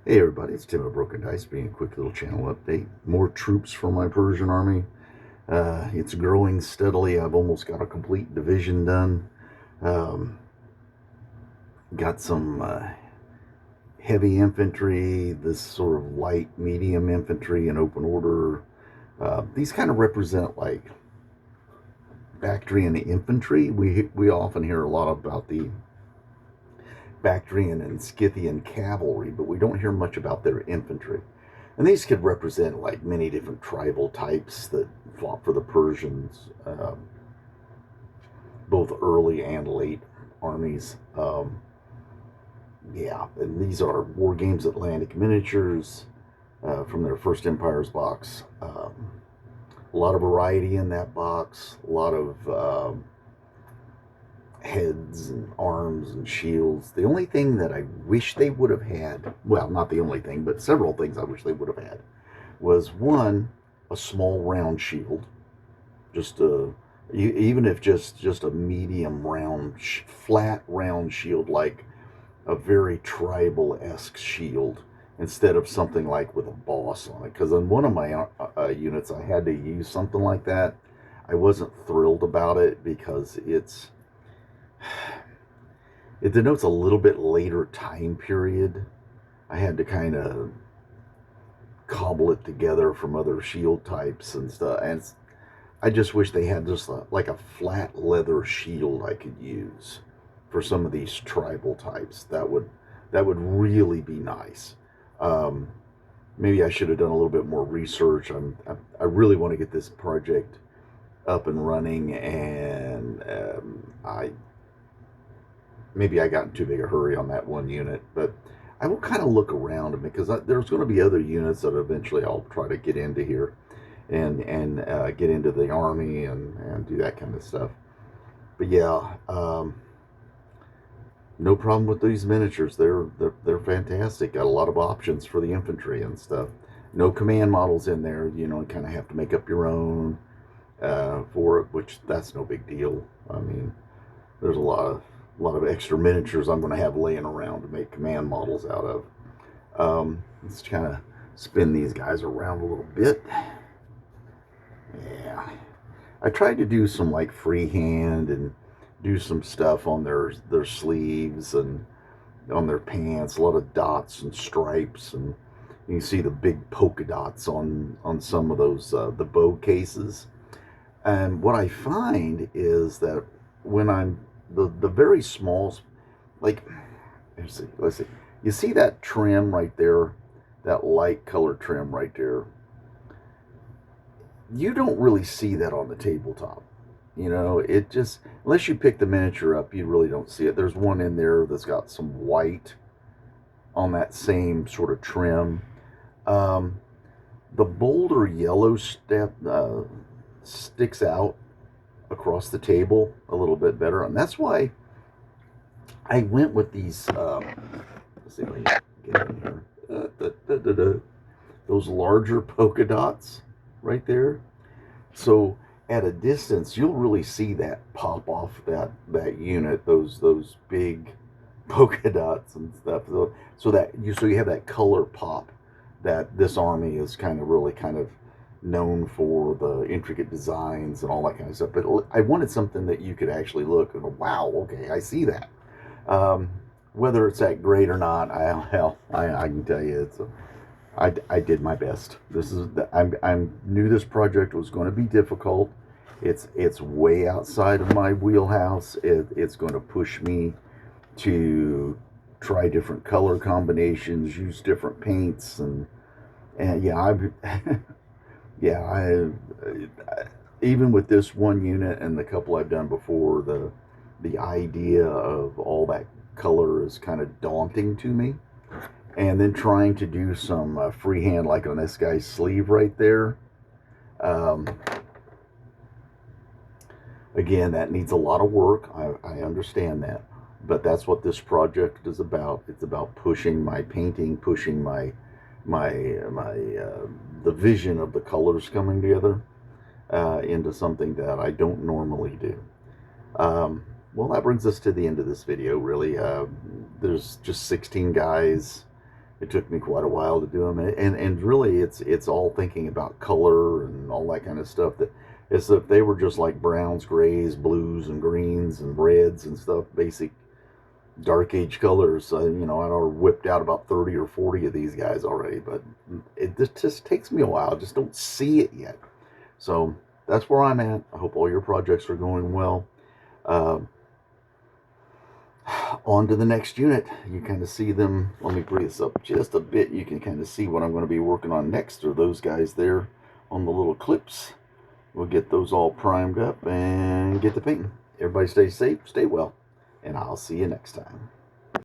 Hey everybody, it's Tim of Broken Dice, being a quick little channel update. More troops for my Persian army. It's growing steadily. I've almost got a complete division done. Um, got some heavy infantry, this sort of light, medium infantry in open order. These kind of represent like Bactrian infantry. We often hear a lot about the Bactrian and Scythian cavalry, but we don't hear much about their infantry. And these could represent like many different tribal types that fought for the Persians, both early and late armies. Yeah, and these are Wargames Atlantic miniatures from their First Empires box. A lot of variety in that box, a lot of heads and arms and shields. The only thing that I wish they would have had, well, not the only thing, but several things I wish they would have had, was one, a small round shield, just a, even if just a medium round, flat round shield, like a very tribal-esque shield, instead of something like with a boss on it. Because on one of my units, I had to use something like that. I wasn't thrilled about it because it denotes a little bit later time period. I had to kind of cobble it together from other shield types and stuff. And I just wish they had just like a flat leather shield I could use for some of these tribal types. That would really be nice. Maybe I should have done a little bit more research. I really want to get this project up and running, and maybe I got in too big a hurry on that one unit, but I will kind of look around because there's going to be other units that eventually I'll try to get into here and get into the army and do that kind of stuff. But yeah, no problem with these miniatures. They're fantastic. Got a lot of options for the infantry and stuff. No command models in there. You know, kind of have to make up your own for it, which that's no big deal. I mean, there's a lot of extra miniatures I'm going to have laying around to make command models out of. Let's kind of spin these guys around a little bit. Yeah, I tried to do some like freehand and do some stuff on their sleeves and on their pants. A lot of dots and stripes, and you can see the big polka dots on some of those the bow cases. And what I find is that when I'm the very small, like, let's see, you see that trim right there, that light color trim right there. You don't really see that on the tabletop. You know, it just, unless you pick the miniature up, you really don't see it. There's one in there that's got some white on that same sort of trim. The bolder yellow step sticks out across the table a little bit better, and that's why I went with these. Let's see if I can get in here. Those larger polka dots right there. So at a distance, you'll really see that pop off that unit. Those big polka dots and stuff. So you have that color pop that this army is really kind of known for, the intricate designs and all that kind of stuff. But I wanted something that you could actually look and go, wow, okay, I see that. Whether it's that great or not, I can tell you, I did my best. I knew this project was going to be difficult. It's way outside of my wheelhouse. It's going to push me to try different color combinations, use different paints, and yeah, I even with this one unit and the couple I've done before, the idea of all that color is kind of daunting to me. And then trying to do some freehand, like on this guy's sleeve right there. Again, that needs a lot of work. I understand that, but that's what this project is about. It's about pushing my painting, pushing my the vision of the colors coming together into something that I don't normally do. Well, that brings us to the end of this video, really. There's just 16 guys. It took me quite a while to do them, and really it's all thinking about color and all that kind of stuff. That as if they were just like browns, grays, blues, and greens and reds and stuff, basic dark age colors. You know, I'd already whipped out about 30 or 40 of these guys already, but it just takes me a while. I just don't see it yet. So that's where I'm at. I hope all your projects are going well. Uh, on to the next unit. You kind of see them. Let me bring this up just a bit. You can kind of see what I'm going to be working on next, or those guys there on the little clips. We'll get those all primed up and get to painting. Everybody stay safe, stay well, and I'll see you next time.